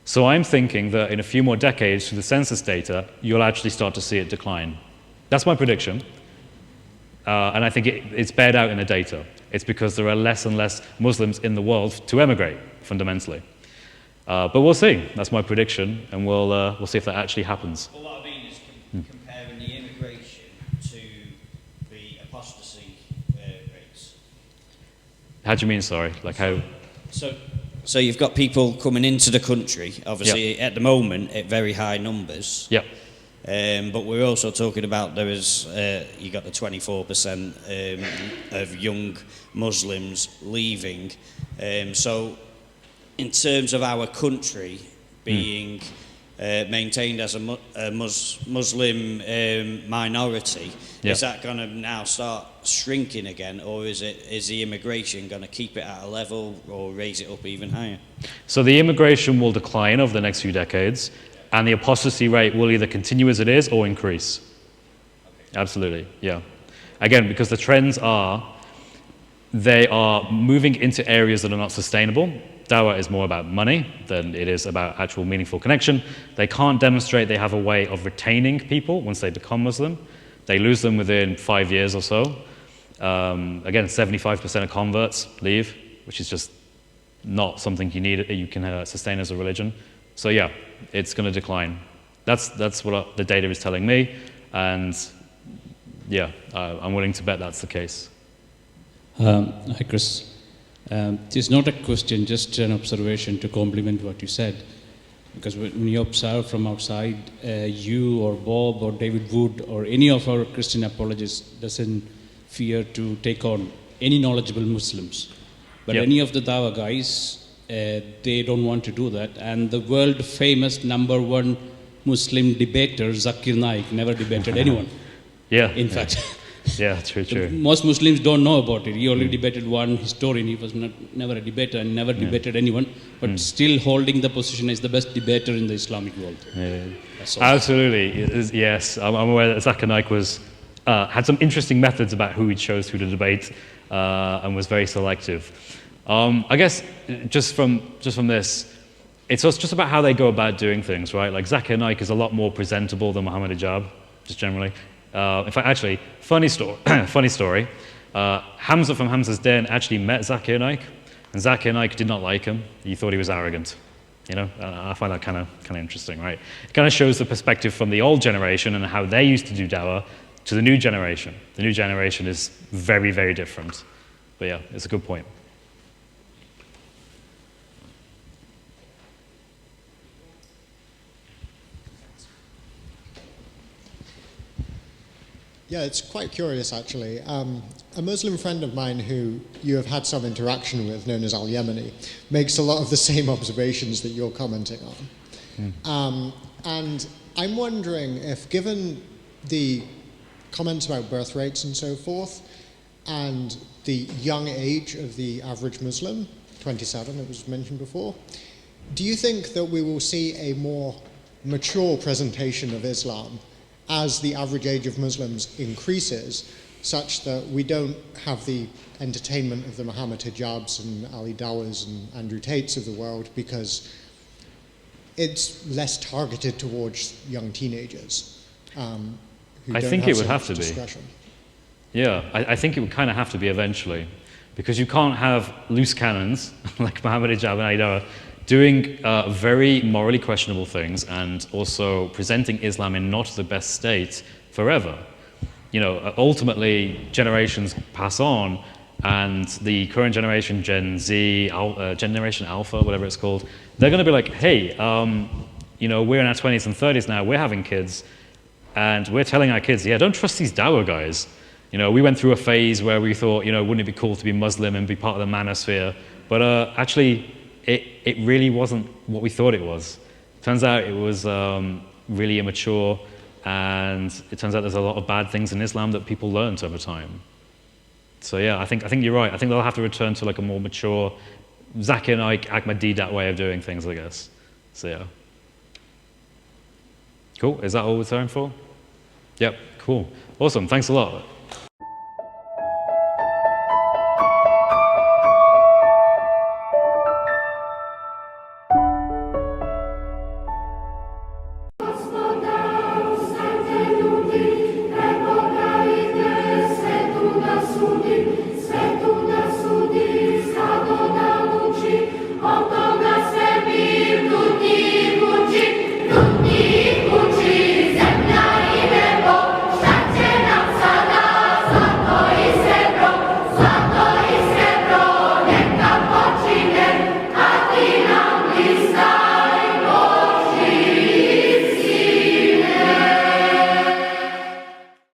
So I'm thinking that in a few more decades, through the census data, you'll actually start to see it decline. That's my prediction. And I think it's bared out in the data. It's because there are less and less Muslims in the world to emigrate, fundamentally. But we'll see. That's my prediction, and we'll see if that actually happens. Well, what I mean is comparing the immigration to the apostasy rates. How do you mean, sorry? Like how? So you've got people coming into the country, obviously at the moment at very high numbers. Yep. But we're also talking about there is, you got the 24% of young Muslims leaving. So in terms of our country being maintained as a Muslim minority, is that going to now start shrinking again, or is the immigration going to keep it at a level or raise it up even higher? So the immigration will decline over the next few decades, and the apostasy rate will either continue as it is or increase. Absolutely, yeah. Again, because the trends are, they are moving into areas that are not sustainable. Dawah is more about money than it is about actual meaningful connection. They can't demonstrate they have a way of retaining people once they become Muslim. They lose them within 5 years or so. Again, 75% of converts leave, which is just not something you can sustain as a religion. So yeah, it's going to decline. That's what the data is telling me, and yeah, I'm willing to bet that's the case. Hi, Chris. It's not a question, just an observation to complement what you said. Because when you observe from outside, you or Bob or David Wood or any of our Christian apologists doesn't fear to take on any knowledgeable Muslims. But any of the Dawah guys, they don't want to do that. And the world famous #1 Muslim debater, Zakir Naik, never debated anyone. In fact. Yeah, true. Most Muslims don't know about it. He only debated one historian. He was never a debater and never debated anyone, but still holding the position as the best debater in the Islamic world. Absolutely, yes. I'm aware that Zakir Naik had some interesting methods about who he chose who to debate, and was very selective. I guess just from this, it's just about how they go about doing things, right? Like Zakir Naik is a lot more presentable than Muhammad Hijab, just generally. In fact, actually, funny story. Hamza from Hamza's Den actually met Zakir Naik, and Zakir Naik did not like him. He thought he was arrogant. You know, I find that kind of interesting, right? It kind of shows the perspective from the old generation and how they used to do dawah to the new generation. The new generation is very, very different. But yeah, it's a good point. Yeah, it's quite curious actually. A Muslim friend of mine who you have had some interaction with, known as Al-Yemeni, makes a lot of the same observations that you're commenting on. And I'm wondering if, given the comments about birth rates and so forth, and the young age of the average Muslim, 27, it was mentioned before, do you think that we will see a more mature presentation of Islam as the average age of Muslims increases, such that we don't have the entertainment of the Muhammad Hijabs and Ali Dawas and Andrew Tates of the world, because it's less targeted towards young teenagers who I don't think have it would so have much to be. discretion. Yeah, I think it would kind of have to be eventually, because you can't have loose cannons like Muhammad Hijab and Ali Dawa doing very morally questionable things and also presenting Islam in not the best state forever. You know, ultimately generations pass on, and the current generation, Gen Z, Generation Alpha, whatever it's called, they're going to be like, hey, you know, we're in our 20s and 30s now, we're having kids, and we're telling our kids, yeah, don't trust these Dawah guys. You know, we went through a phase where we thought, you know, wouldn't it be cool to be Muslim and be part of the manosphere? But actually, it really wasn't what we thought it was. Turns out it was really immature, and it turns out there's a lot of bad things in Islam that people learned over time. So yeah, I think you're right. I think they'll have to return to like a more mature, Zakir Naik, Ahmadiyyat way of doing things, I guess. So yeah. Cool, is that all we're time for? Yep, cool. Awesome, thanks a lot.